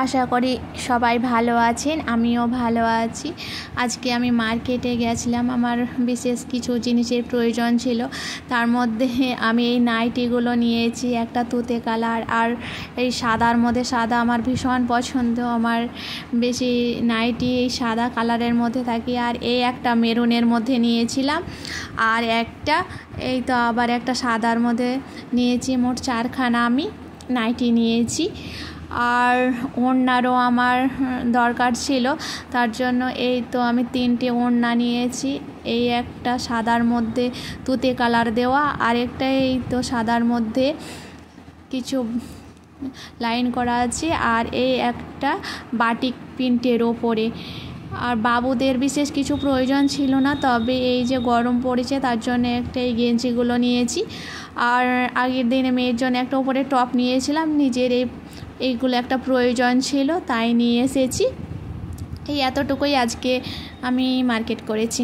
আশা করি সবাই ভালো আছেন, আমিও ভালো আছি। আজকে আমি মার্কেটে গেছিলাম, আমার বিশেষ কিছু জিনিসের প্রয়োজন ছিল। তার মধ্যে আমি এই নাইটিগুলো নিয়েছি, একটা তুতে কালার আর এই সাদার মধ্যে। সাদা আমার ভীষণ পছন্দ, আমার বেশি নাইটি এই সাদা কালারের মধ্যে থাকি। আর এই একটা মেরুনের মধ্যে নিয়েছিলাম, আর একটা এই তো আবার একটা সাদার মধ্যে নিয়েছি। মোট 4খানা আমি নাইটি নিয়েছি। আর ওড়নারও আমার দরকার ছিল, তার জন্য এই তো আমি 3টে ওড়না নিয়েছি। এই একটা সাদার মধ্যে তুতে কালার দেওয়া, আরেকটা এই তো সাদার মধ্যে কিছু লাইন করা আছে, আর এই একটা বাটিক প্রিন্টের ওপরে। আর বাবুদের বিশেষ কিছু প্রয়োজন ছিল না, তবে এই যে গরম পড়েছে তার জন্য একটা এই গেঞ্জিগুলো নিয়েছি। আর আগের দিনে মেয়ের জন্য একটা উপরে টপ নিয়েছিলাম, নিজের এইগুলো একটা প্রয়োজন ছিল তাই নিয়ে এসেছি। এই এতটুকুই আজকে আমি মার্কেট করেছি।